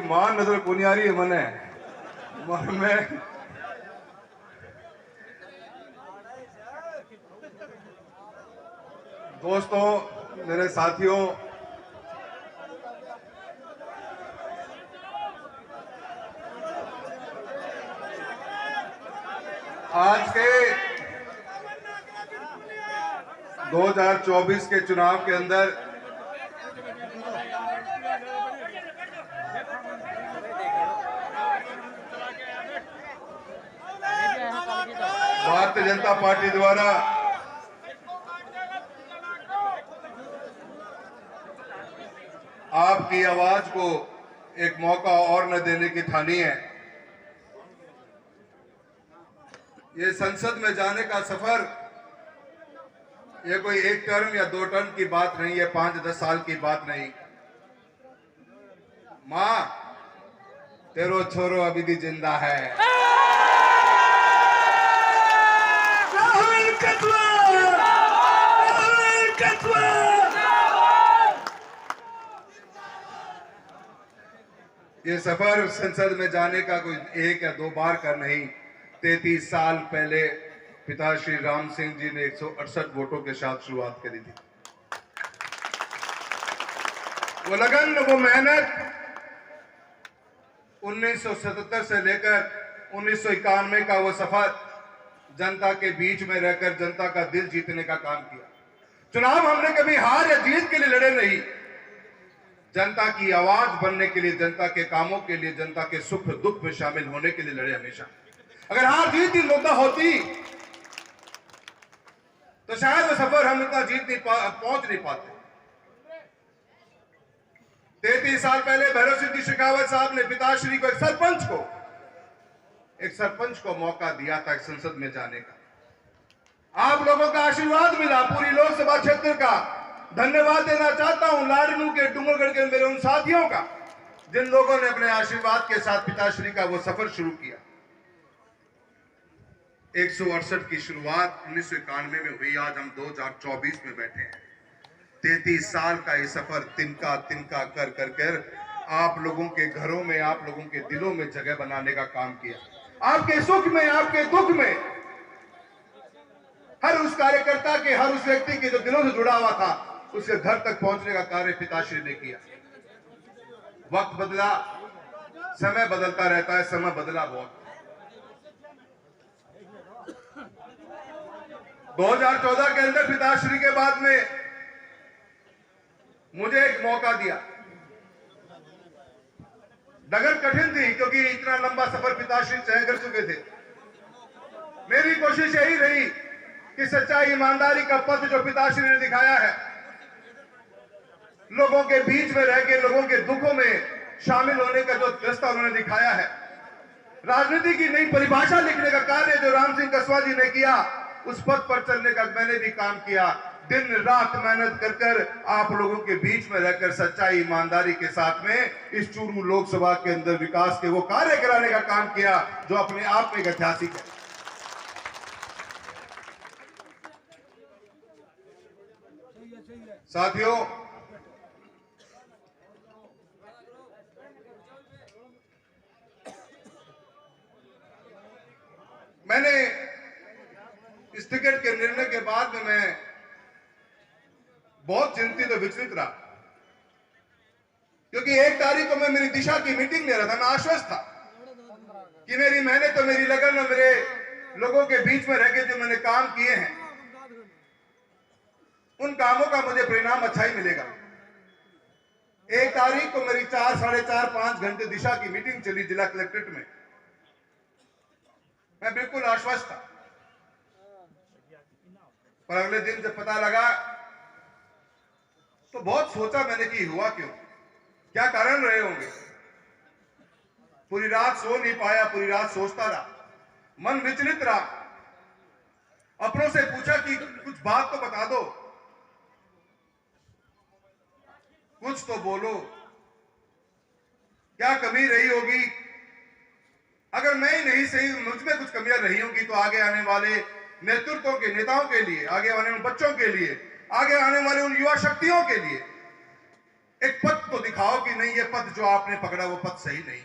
मां नजर को नहीं आ रही है मने मैं दोस्तों, मेरे साथियों, आज के 2024 के चुनाव के अंदर भारतीय जनता पार्टी द्वारा आपकी आवाज को एक मौका और न देने की ठानी है। ये संसद में जाने का सफर ये कोई एक टर्म या दो टर्म की बात नहीं है, 5-10 साल की बात नहीं। मां, तेरो छोरो अभी भी जिंदा है। ये सफर संसद में जाने का कोई एक या दो बार का नहीं। 33 साल पहले पिता श्री राम सिंह जी ने 168 वोटों के साथ शुरुआत करी थी। वो लगन, वो मेहनत 1977 से लेकर 1991 का वो सफर, जनता के बीच में रहकर जनता का दिल जीतने का काम किया। चुनाव हमने कभी हार या जीत के लिए लड़े नहीं, जनता की आवाज बनने के लिए, जनता के कामों के लिए, जनता के सुख दुख में शामिल होने के लिए लड़े हमेशा। अगर हार जीत की मुद्दा होती तो शायद वो सफर हम इतना पहुंच नहीं पाते। 33 साल पहले भैरव सिंह शेखावत साहब ने पिताश्री को, एक सरपंच को मौका दिया था संसद में जाने का। आप लोगों का आशीर्वाद मिला, पूरी लोकसभा क्षेत्र का धन्यवाद देना चाहता हूं लाडनू के, डूंगरगढ़ के मेरे उन साथियों का जिन लोगों ने अपने आशीर्वाद के साथ पिताश्री का वो सफर शुरू किया। 168 की शुरुआत 1991 में हुई, आज हम 2024 में बैठे हैं। 33 साल का ये सफर तिनका तिनका कर कर कर आप लोगों के घरों में, आप लोगों के दिलों में जगह बनाने का काम किया। आपके सुख में, आपके दुख में, हर उस कार्यकर्ता के, हर उस व्यक्ति के जो दिलों से जुड़ा हुआ था, उसके घर तक पहुंचने का कार्य पिताश्री ने किया। वक्त बदला, समय बदलता रहता है, समय बदला बहुत। 2014 के अंदर पिताश्री के बाद में मुझे एक मौका दिया। डगर कठिन थी क्योंकि इतना लंबा सफर पिताश्री तय कर चुके थे। मेरी कोशिश यही रही कि सच्चाई, ईमानदारी का पथ जो पिताश्री ने दिखाया है, लोगों के बीच में रह के लोगों के दुखों में शामिल होने का जो रास्ता उन्होंने दिखाया है, राजनीति की नई परिभाषा लिखने का कार्य जो राम सिंह कसवा जी ने किया, उस पथ पर चलने का मैंने भी काम किया। दिन रात मेहनत कर कर आप लोगों के बीच में रहकर सच्चाई, ईमानदारी के साथ में इस चूरू लोकसभा के अंदर विकास के वो कार्य कराने का काम किया जो अपने आप में एक ऐतिहासिक है। साथियों, मैंने इस टिकट के निर्णय के बाद में मैं बहुत चिंतित और विचलित रहा, क्योंकि 1 तारीख को मैं मेरी दिशा की मीटिंग ले रहा था। मैं आश्वस्त था कि मेरी मेहनत और मेरी लगन और मेरे लोगों के बीच में रहकर जो मैंने काम किए हैं, उन कामों का मुझे परिणाम अच्छा ही मिलेगा। 1 तारीख को मेरी 4, साढ़े 4, 5 घंटे दिशा की मीटिंग चली जिला कलेक्ट्रेट में। मैं बिल्कुल आश्वस्त था, पर अगले दिन जब पता लगा तो बहुत सोचा मैंने कि हुआ क्यों, क्या कारण रहे होंगे। पूरी रात सो नहीं पाया, पूरी रात सोचता रहा, मन विचलित रहा। अपनों से पूछा कि कुछ बात तो बता दो, कुछ तो बोलो, क्या कमी रही होगी। अगर मैं ही नहीं सही, मुझ में कुछ कमियां रही होंगी तो आगे आने वाले नेतृत्वों के, नेताओं के लिए, आगे आने वाले बच्चों के लिए, आगे आने वाले उन युवा शक्तियों के लिए एक पथ तो दिखाओ कि नहीं, ये पथ जो आपने पकड़ा वो पथ सही नहीं।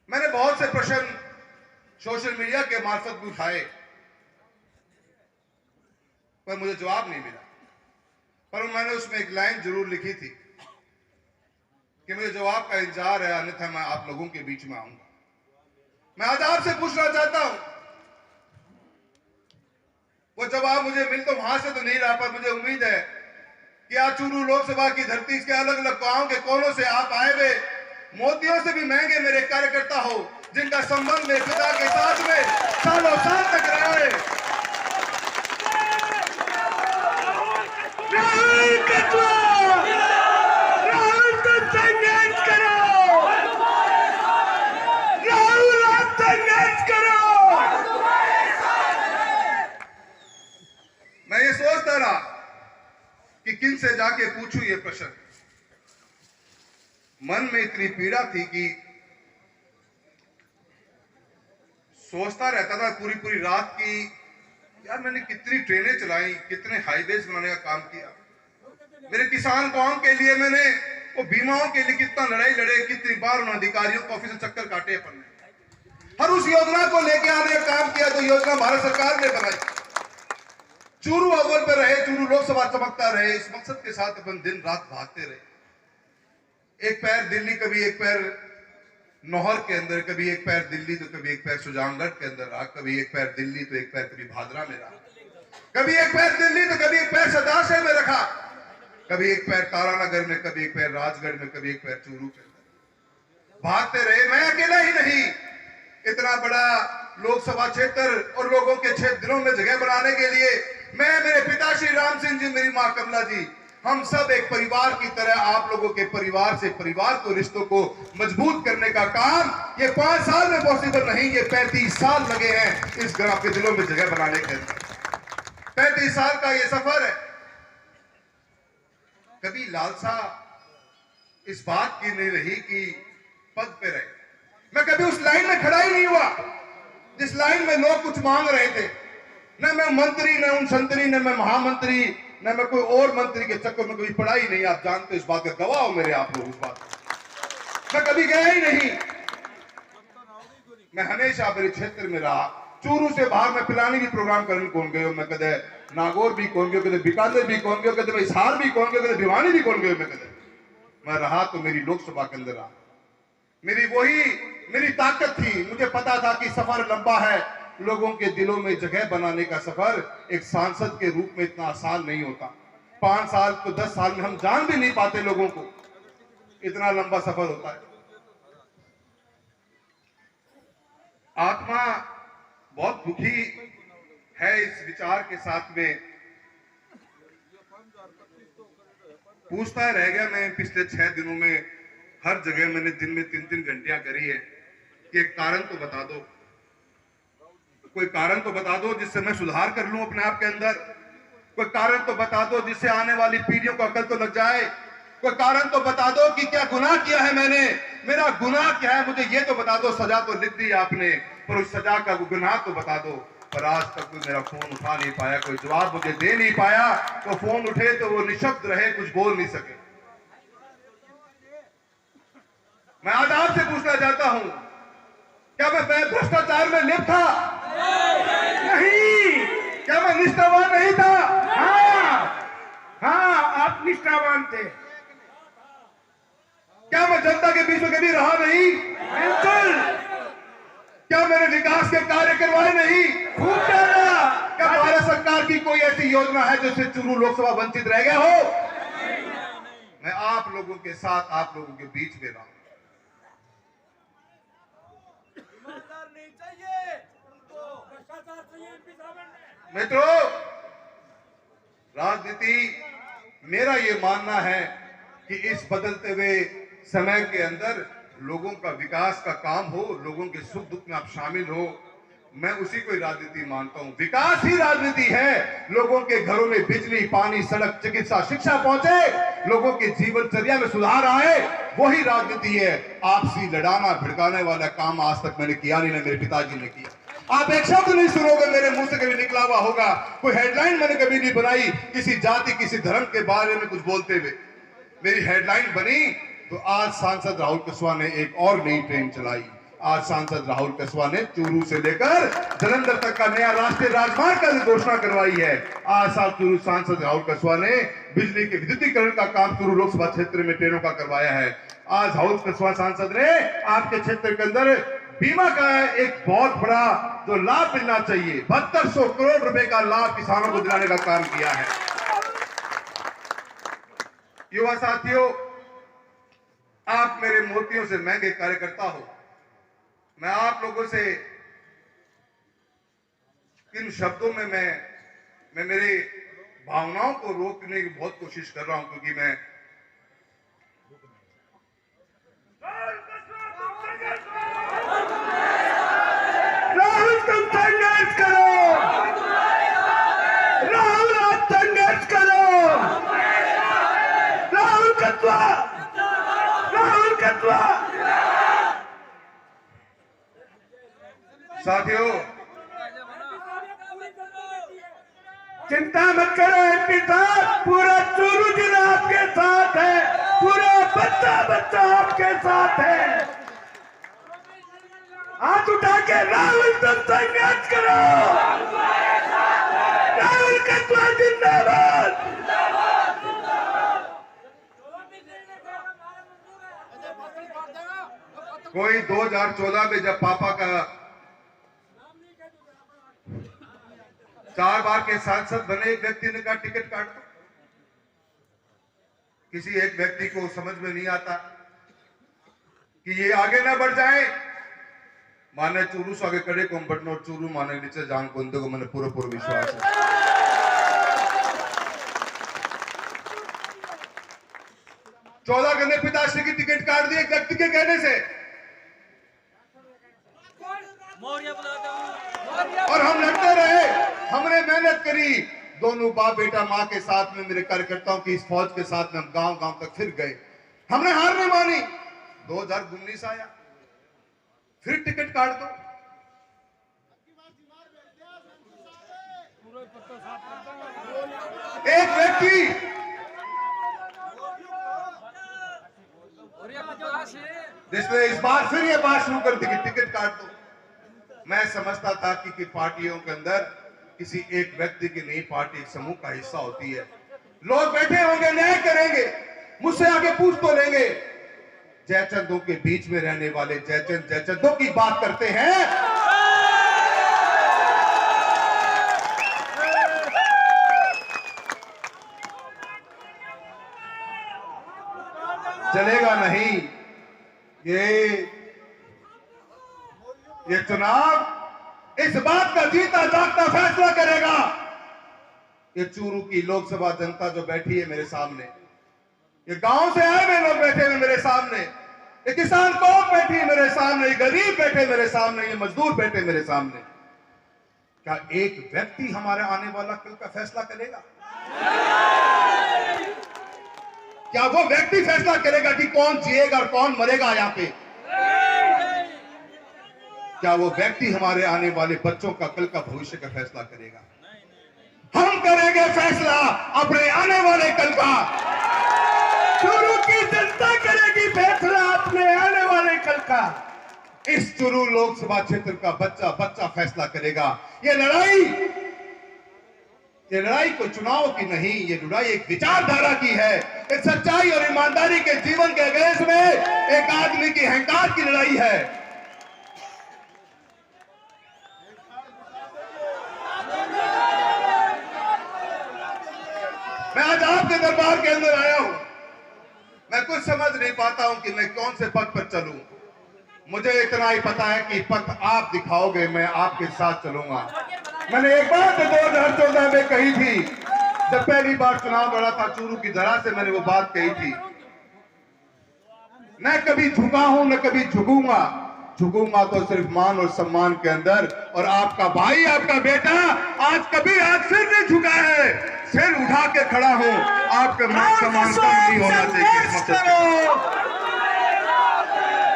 मैंने बहुत से प्रश्न सोशल मीडिया के मार्फत भी उठाए, पर मुझे जवाब नहीं मिला। पर मैंने उसमें एक लाइन जरूर लिखी थी कि मुझे जवाब का इंतजार है, अन्यथा मैं आप लोगों के बीच में आऊंगा। मैं आज आपसे पूछना चाहता हूं, वो जवाब मुझे मिल तो वहां से तो नहीं रहा, पर मुझे उम्मीद है कि आज चूरू लोकसभा की धरती के अलग अलग गांव के कोनों से आप आए हुए मोतियों से भी महंगे मेरे कार्यकर्ता हो, जिनका संबंध मेरे पिता के साथ में सालों साल तक रहा है। राहुल तो संघर्ष करो, राहुल आप संघर्ष करो। मैं ये सोचता रहा कि किन से जाके पूछूं ये प्रश्न। मन में इतनी पीड़ा थी कि सोचता रहता था पूरी पूरी रात की, यार मैंने कितनी ट्रेनें चलाई, कितने हाईवेज बनाने का काम किया, मेरे किसान गांव के लिए मैंने वो बीमाओं के लिए कितना लड़ाई लड़े, कितनी बार उन अधिकारियों को ऑफिस से चक्कर काटे अपन ने, हर उस योजना को लेके आने का काम किया जो योजना भारत सरकार ने बनाई। चूरू अव्वल पर रहे, चूरू लोकसभा चमकता रहे, इस मकसद के साथ अपन दिन रात भागते रहे। एक पैर दिल्ली, कभी एक पैर नौहर के अंदर, कभी एक पैर दिल्ली तो कभी एक पैर सुजानगढ़ के अंदर रहा, कभी एक पैर दिल्ली तो एक पैर कभी भादरा में रहा, कभी एक पैर दिल्ली तो कभी एक पैर सदाशय में रखा, कभी एक पैर तारानगर में, कभी एक पैर राजगढ़ में, कभी एक पैर चूरू के अंदर भागते रहे। मैं अकेला ही नहीं, इतना बड़ा लोकसभा क्षेत्र और लोगों के 6 दिनों में जगह बनाने के लिए मैं, मेरे पिता श्री राम सिंह जी, मेरी मां कमला जी, हम सब एक परिवार की तरह आप लोगों के परिवार से परिवार को, रिश्तों को मजबूत करने का काम ये 5 साल में पॉसिबल नहीं, ये 35 साल लगे हैं इस ग्राम के दिलों में जगह बनाने के अंदर। 35 साल का ये सफर है। कभी लालसा इस बात की नहीं रही कि पद पे रहे। मैं कभी उस लाइन में खड़ा ही नहीं हुआ जिस लाइन में लोग कुछ मांग रहे थे। न मैं मंत्री, न उन संतरी, न मैं महामंत्री, न मैं कोई और मंत्री के चक्कर में कभी पड़ा ही नहीं। आप जानते इस बात का गवाह हो मेरे आप लोग, इस बात मैं कभी गया ही नहीं। मैं हमेशा मेरे क्षेत्र में रहा। चूरू से बाहर मैं पिलानी भी प्रोग्राम करने कौन गए, मैं कदे नागौर भी कौन गयो, कदे बीकानेर भी कौन गयो, कदे मैं हिसार भी कौन गयो, कदे भिवानी भी कौन गयो। मैं रहा तो मेरी लोकसभा के अंदर रहा। मेरी वही मेरी ताकत थी। मुझे पता था कि सफर लंबा है, लोगों के दिलों में जगह बनाने का सफर एक सांसद के रूप में इतना आसान नहीं होता। 5 साल तो 10 साल में हम जान भी नहीं पाते लोगों को, इतना लंबा सफर होता है। आत्मा बहुत दुखी है इस विचार के साथ में। पूछता रह गया मैं पिछले 6 दिनों में, हर जगह मैंने दिन में 3-3 घंटियां करी है कि एक कारण तो बता दो, कोई कारण तो बता दो जिससे मैं सुधार कर लूं अपने आप के अंदर। कोई कारण तो बता दो जिससे आने वाली पीढ़ियों को अकल तो लग जाए। कोई कारण तो बता दो कि क्या गुनाह किया है मैंने, मेरा गुनाह क्या है, मुझे ये तो बता दो। सजा तो लिख दी आपने, पर उस सजा का गुनाह तो बता दो। पर आज तक कोई मेरा फोन उठा नहीं पाया, कोई जवाब मुझे दे नहीं पाया। तो फोन उठे तो वो निशब्द रहे, कुछ बोल नहीं सके। मैं आज आपसे पूछना चाहता हूं, क्या मैं भ्रष्टाचार में लिप्त था? नहीं। क्या मैं निष्ठावान नहीं था? हाँ, आप निष्ठावान थे। क्या मैं जनता के बीच में कभी रहा नहीं? बिल्कुल। क्या मैंने विकास के कार्य करवाए नहीं? खूब ज्यादा। क्या भारत सरकार की कोई ऐसी योजना है जिससे चूरू लोकसभा वंचित रह गया हो? मैं आप लोगों के साथ, आप लोगों के बीच में रहा। मित्रों, राजनीति, मेरा ये मानना है कि इस बदलते हुए समय के अंदर लोगों का विकास का काम हो, लोगों के सुख दुख में आप शामिल हो, मैं उसी को राजनीति मानता हूं। विकास ही राजनीति है। लोगों के घरों में बिजली, पानी, सड़क, चिकित्सा, शिक्षा पहुंचे, लोगों के जीवनचर्या में सुधार आए, वही राजनीति है। आपसी लड़ाना भिड़काने वाला काम आज तक मैंने किया नहीं, ना मेरे पिताजी ने किया। आप एक शब्द नहीं सुनोगे मेरे मुंह से कभी निकला हुआ होगा, कोई हेडलाइन मैंने कभी नहीं बनाई किसी जाति किसी धर्म के बारे में कुछ बोलते हुए। मेरी हेडलाइन बनी तो आज सांसद राहुल कस्वां ने एक और नई ट्रेन चलाई। आज सांसद राहुल कस्वां ने चूरू से लेकर जलंधर तक का नया राष्ट्रीय राजमार्ग का घोषणा करवाई है। आज चूरू सांसद राहुल कस्वां ने बिजली के विद्युतीकरण का काम चूरू लोकसभा क्षेत्र में ट्रेनों का करवाया है। आज राहुल कस्वां सांसद ने आपके क्षेत्र के अंदर बीमा का एक बहुत बड़ा जो लाभ मिलना चाहिए 7200 करोड़ रुपए का लाभ किसानों को दिलाने का काम किया है। युवा साथियों, आप मेरे मोतियों से महंगे कार्यकर्ता हो। मैं आप लोगों से किन शब्दों में मैं मेरे भावनाओं को रोकने की बहुत कोशिश कर रहा हूं, क्योंकि मैं राहुल तुम संघर्ष करो, राहुल आप संघर्ष करो, राहुल कस्वां, राहुल कस्वां। साथियों, चिंता मत करो एमपी साहब, पूरा चूरू जिला आपके साथ है, पूरा बच्चा आपके साथ है। हाथ उठा के राहुल तुम संघर्ष करो, राहुल कस्वां जिंदाबाद। कोई 2014 में जब पापा का 4 बार के सांसद बने एक व्यक्ति ने कहा टिकट काट दो। किसी एक व्यक्ति को समझ में नहीं आता कि ये आगे ना बढ़ जाए। माने चूरू से आगे कड़े को बढ़नो, चूरू माने नीचे जान को को मैंने पूरा विश्वास है। 14 गन्ने पिताश्री की टिकट काट दी एक व्यक्ति के कहने से, और हम लड़ते रहे, हमने मेहनत करी। दोनों बाप बेटा मां के साथ में मेरे कार्यकर्ताओं की इस फौज के साथ में हम गांव तक फिर गए। हमने हार नहीं मानी। 2019 आया, फिर टिकट काट दो। एक व्यक्ति जिसने इस बार फिर ये बात शुरू कर दी कि टिकट काट दो। मैं समझता था कि पार्टियों के अंदर किसी एक व्यक्ति की नहीं, पार्टी एक समूह का हिस्सा होती है। लोग बैठे होंगे, न्याय करेंगे, मुझसे आगे पूछ तो लेंगे। जयचंदों के बीच में रहने वाले जयचंदों की बात करते हैं। चलेगा नहीं। ये चुनाव इस बात का जीता जागता फैसला करेगा। ये चूरू की लोकसभा जनता जो बैठी है मेरे सामने, ये गांव से आए हुए लोग बैठे हुए मेरे सामने, ये किसान कौम बैठी है मेरे सामने, ये गरीब बैठे मेरे सामने, ये मजदूर बैठे मेरे सामने। क्या एक व्यक्ति हमारे आने वाला कल का फैसला करेगा? क्या वो व्यक्ति फैसला करेगा कि कौन जिएगा और कौन मरेगा यहाँ पे? क्या वो व्यक्ति हमारे आने वाले बच्चों का कल का भविष्य का फैसला करेगा? हम करेंगे फैसला अपने आने वाले कल का। चूरू की जनता करेगी फैसला अपने आने वाले कल का। इस चूरू लोकसभा क्षेत्र का बच्चा फैसला करेगा। ये लड़ाई कोई चुनाव की नहीं, ये लड़ाई एक विचारधारा की है। एक सच्चाई और ईमानदारी के जीवन के अगेंस्ट में एक आदमी की अहंकार की लड़ाई है। मैं आज आपके दरबार के अंदर आया हूं। मैं कुछ समझ नहीं पाता हूं कि मैं कौन से पथ पर चलूं। मुझे इतना ही पता है कि पथ आप दिखाओगे, मैं आपके साथ चलूंगा। मैंने एक बात 2014 में कही थी, जब पहली बार चुनाव लड़ा था चूरू की धरा से, मैंने वो बात कही थी, न कभी झुका हूं न कभी झुकूंगा। झुकूंगा तो सिर्फ मान और सम्मान के अंदर। और आपका भाई, आपका बेटा आज सिर नहीं झुका है, सिर उठा के खड़ा हूं। आपका मान सम्मान कम नहीं होना चाहिए।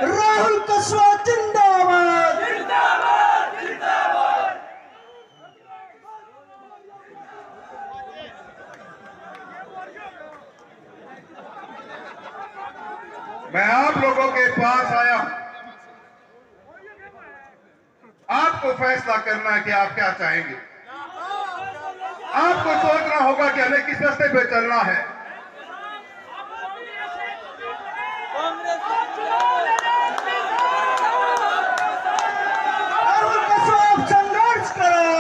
राहुल कस्वां जिंदाबाद, जिंदाबाद, जिंदाबाद। आप लोगों के पास आया, आपको फैसला करना है कि आप क्या चाहेंगे। आपको सोचना होगा कि हमें किस रास्ते पे चलना है। संघर्ष करो।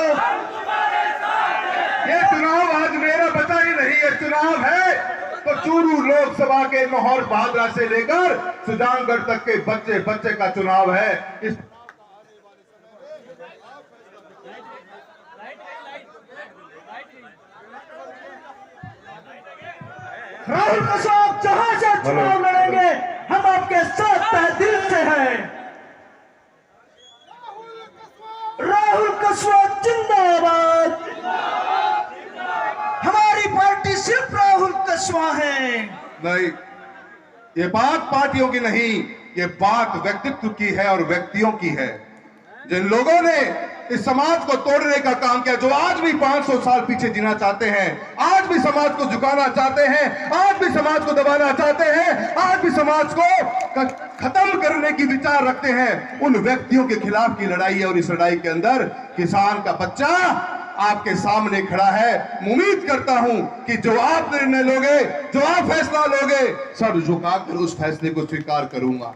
ये चुनाव आज मेरा बचा ही नहीं, ये चुनाव है तो चूरू लोकसभा के माहौल बहादुरा से लेकर सुजानगढ़ तक के बच्चे बच्चे का चुनाव है। इस राहुल कश्यप जहां से चुनाव लड़ेंगे हम आपके साथ तहे दिल से हैं। राहुल कश्यप जिंदाबाद। हमारी पार्टी सिर्फ राहुल कश्यप है। नहीं, ये बात पार्टियों की नहीं, ये बात व्यक्तित्व की है और व्यक्तियों की है। जिन लोगों ने इस समाज को तोड़ने का काम किया, जो आज भी 500 साल पीछे जीना चाहते हैं, आज भी समाज को झुकाना चाहते हैं, आज भी समाज को दबाना चाहते हैं, आज भी समाज को खत्म करने की विचार रखते हैं, उन व्यक्तियों के खिलाफ की लड़ाई है। और इस लड़ाई के अंदर किसान का बच्चा आपके सामने खड़ा है। उम्मीद करता हूं कि जो आप निर्णय लोगे, जो आप फैसला लोगे, सर झुकाकर उस फैसले को स्वीकार करूंगा।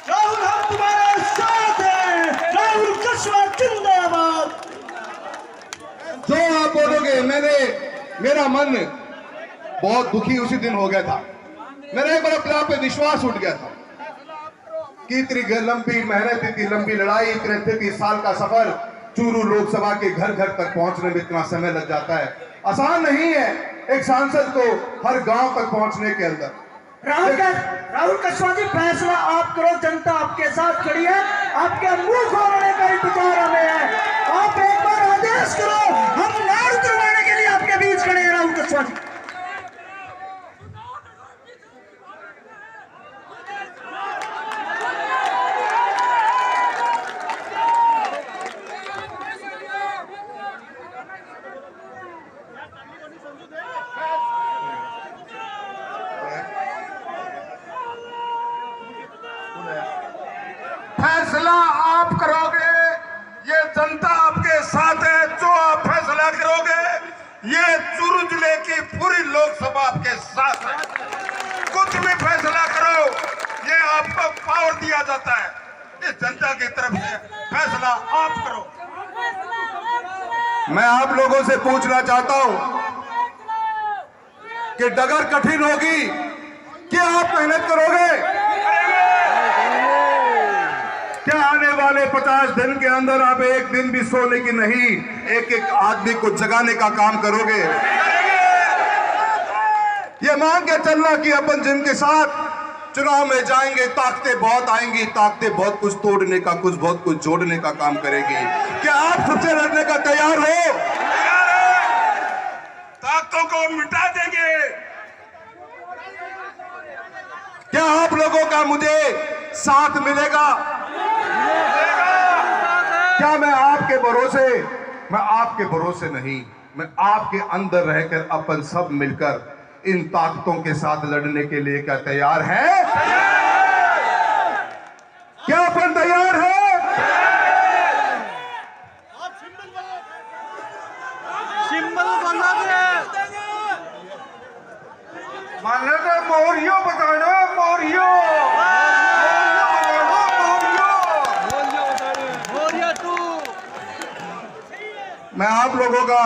राहुल हम तुम्हारे साथ हैं। राहुल कश्यप जिंदाबाद। जो आप बोलोगे, मेरा मन बहुत दुखी उसी दिन हो गया था। मेरा एक बार अपने आप पे विश्वास उठ गया था कि इतनी लंबी मेहनत, इतनी लंबी लड़ाई, इतने 33 साल का सफर, चूरू लोकसभा के घर घर तक पहुंचने में इतना समय लग जाता है। आसान नहीं है एक सांसद को हर गांव तक पहुंचने के अंदर। राहुल कश्यप जी, फैसला आप करो, जनता आपके साथ खड़ी है। आपके मुंह खोलने का इंतजार हमें है। आप एक बार आदेश करो, हम नाड़ करवाने के लिए आपके बीच खड़े हैं। राहुल कश्यप जी, फैसला आप करोगे, ये जनता आपके साथ है। जो आप फैसला करोगे, ये चूरू जिले की पूरी लोकसभा आपके साथ है। कुछ भी फैसला करो, ये आपको पावर दिया जाता है। ये जनता की तरफ से फैसला आप करो। मैं आप लोगों से पूछना चाहता हूं कि डगर कठिन होगी, क्या आप मेहनत करोगे? क्या आने वाले 50 दिन के अंदर आप एक दिन भी सोने की नहीं, एक एक आदमी को जगाने का काम करोगे? ये मांग के चलना कि अपन जिनके साथ चुनाव में जाएंगे, ताकतें बहुत आएंगी, ताकतें बहुत कुछ तोड़ने का, कुछ बहुत कुछ जोड़ने का काम करेगी। क्या आप सबसे लड़ने का तैयार हो? ताकतों को मिटा देंगे। क्या आप लोगों का मुझे साथ मिलेगा? क्या मैं आपके भरोसे नहीं, मैं आपके अंदर रहकर अपन सब मिलकर इन ताकतों के साथ लड़ने के लिए क्या तैयार है? क्या अपन तैयार है? माने तो मोरियो बताना, मोरियो मैं आप लोगों का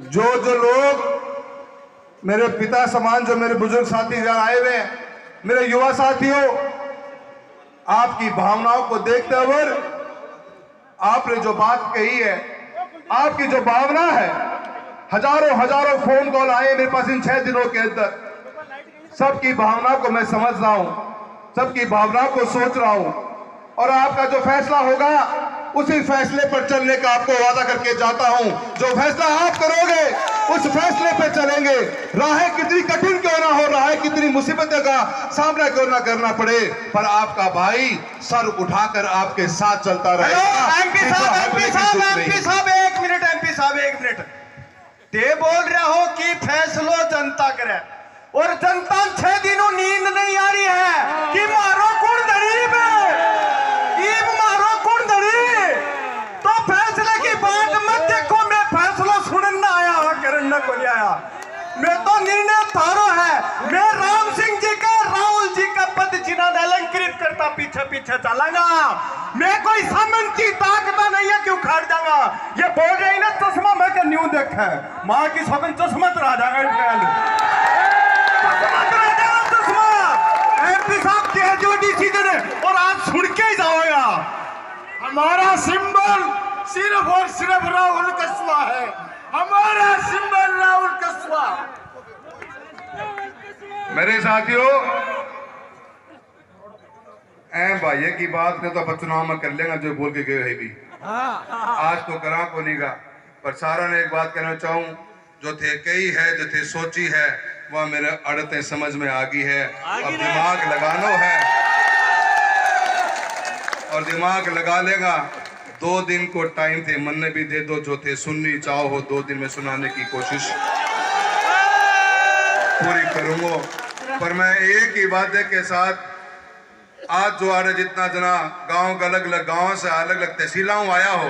जो लोग मेरे पिता समान, जो मेरे बुजुर्ग साथी जहां आए हुए हैं, मेरे युवा साथियों, आपकी भावनाओं को देखते हुए आपने जो बात कही है, आपकी जो भावना है, हजारों फोन कॉल आए मेरे पास इन 6 दिनों के अंदर। सबकी भावना को मैं समझ रहा हूं, सबकी भावनाओं को सोच रहा हूं, और आपका जो फैसला होगा उसी फैसले पर चलने का आपको वादा करके जाता हूं। जो फैसला आप करोगे उस फैसले पे चलेंगे। राहें कितनी कठिन क्यों ना हो, राहें कितनी मुसीबतों का सामना क्यों ना करना पड़े, पर आपका भाई सर उठाकर आपके साथ चलता रहेगा। एमपी साहब एक मिनट। ते बोल रहे हो कि फैसलो जनता करे, और जनता 6 दिनों नींद नहीं आ रही है कि मारो कुण गरीब ईब मारो कुण धड़ी। तो फैसले की बात मत देखो, मैं फैसला सुनना आया करना को नहीं आया। मैं तो निर्णय थारो है। मैं राम सिंह जी का राहुल जी का पद चिन्ह अलंकृत करता पीछे पीछे चलागा। मैं कोई सामंती ताकत नहीं है क्यों खड़ जाऊंगा। ये बोल रही ना चश्मा मैं क्या न्यू देखा है माँ की सौगन चश्मा तो आ जाएगा एमपी साहब के डिसीजन है और आज सुन के ही जाओगा। हमारा सिंबल सिर्फ और सिर्फ राहुल कस्बा है। हमारा सिंबल राहुल कस्बा। मेरे साथियों, भाई की बात ने तो अपन चुनाव में कर लेंगे जो बोल के गए है भी। आज तो करा को नहीं गा, पर सारा ने एक बात कहना चाहूं, जो थे कई है जो थे सोची है वह मेरे अड़ते समझ में आ गई है। अब दिमाग लगाना है और दिमाग लगा लेगा। 2 दिन को टाइम थे, मन ने भी दे दो, जो थे सुननी चाहो हो 2 दिन में सुनाने की कोशिश पूरी करूंगा। पर मैं एक ही वादे के साथ आज जो आ रहे जितना जना गांव का अलग अलग गांव से अलग अलग तहसीलों आया हो,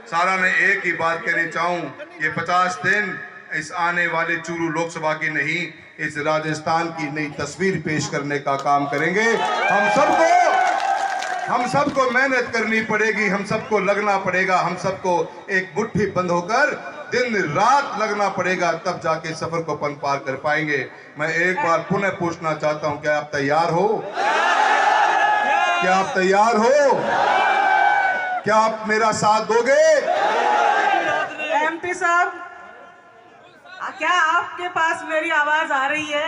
सारा ने एक ही बात कहनी चाहूं, ये 50 दिन इस आने वाली चूरू लोकसभा की नहीं, इस राजस्थान की नई तस्वीर पेश करने का काम करेंगे। हम सबको मेहनत करनी पड़ेगी, हम सबको लगना पड़ेगा, हम सबको एक मुट्ठी बंद होकर दिन रात लगना पड़ेगा, तब जाके सफर को अपन पार कर पाएंगे। मैं एक बार पुनः पूछना चाहता हूं, क्या आप तैयार हो? क्या आप तैयार हो? क्या आप मेरा साथ दोगे? एमपी साहब, क्या आपके पास मेरी आवाज आ रही है?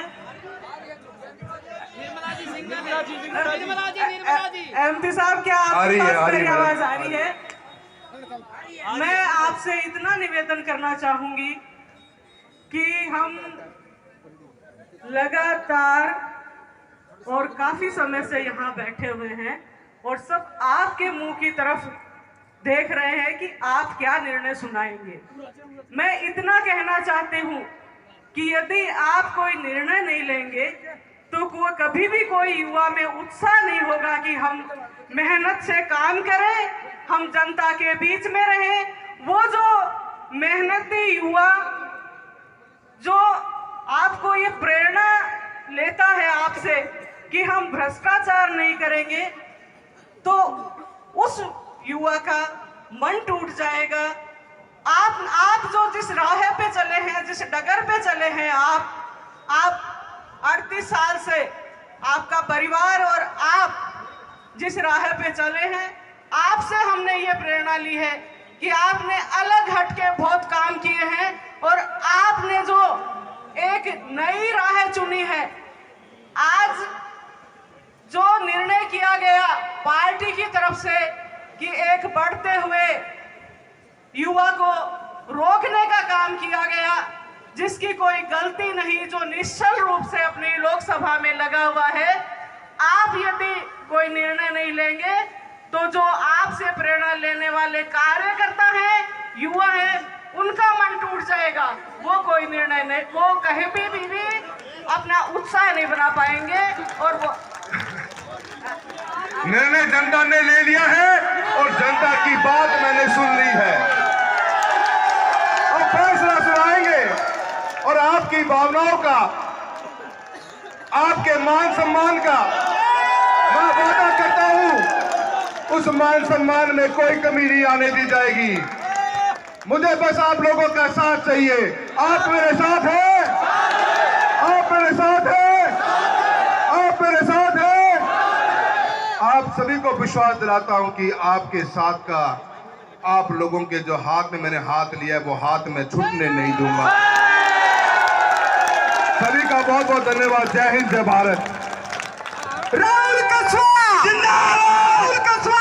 एमपी साहब, क्या आपके पास मेरी आवाज आ रही है? मैं आपसे इतना निवेदन करना चाहूंगी कि हम लगातार और काफी समय से यहाँ बैठे हुए हैं और सब आपके मुंह की तरफ देख रहे हैं कि आप क्या निर्णय सुनाएंगे। मैं इतना कहना चाहती हूँ कि यदि आप कोई निर्णय नहीं लेंगे तो कभी भी कोई युवा में उत्साह नहीं होगा कि हम मेहनत से काम करें, हम जनता के बीच में रहें। वो जो मेहनती युवा जो आपको ये प्रेरणा लेता है आपसे कि हम भ्रष्टाचार नहीं करेंगे, तो उस युवा का मन टूट जाएगा। आप जो जिस राह पे चले हैं, जिस डगर पे चले हैं, आप 38 साल से आपका परिवार और आप जिस राह पे चले हैं, आपसे हमने ये प्रेरणा ली है कि आपने अलग हटके बहुत काम किए हैं और आपने जो एक नई राह चुनी है। आज जो निर्णय किया गया पार्टी की तरफ से कि एक बढ़ते हुए युवा को रोकने का काम किया गया, जिसकी कोई गलती नहीं, जो निश्चल रूप से अपनी लोकसभा में लगा हुआ है, आप यदि कोई निर्णय नहीं लेंगे तो जो आपसे प्रेरणा लेने वाले कार्यकर्ता हैं, युवा हैं, उनका मन टूट जाएगा। वो कोई निर्णय नहीं, वो कहीं भी अपना उत्साह नहीं बना पाएंगे। और वो निर्णय जनता ने ले लिया है और जनता की बात मैंने सुन ली है। अब फैसला सुनाएंगे और आपकी भावनाओं का, आपके मान सम्मान का मैं वादा करता हूं, उस मान सम्मान में कोई कमी नहीं आने दी जाएगी। मुझे बस आप लोगों का साथ चाहिए। आप मेरे साथ हैं? आप मेरे साथ हैं? आप मेरे साथ हैं? आप सभी को विश्वास दिलाता हूं कि आपके साथ का, आप लोगों के जो हाथ में मैंने हाथ लिया है, वो हाथ में छूटने नहीं दूंगा। सभी का बहुत बहुत धन्यवाद। जय हिंद, जय भारत। राहुल कस्बा जिंदाबाद। राहुल कस्बा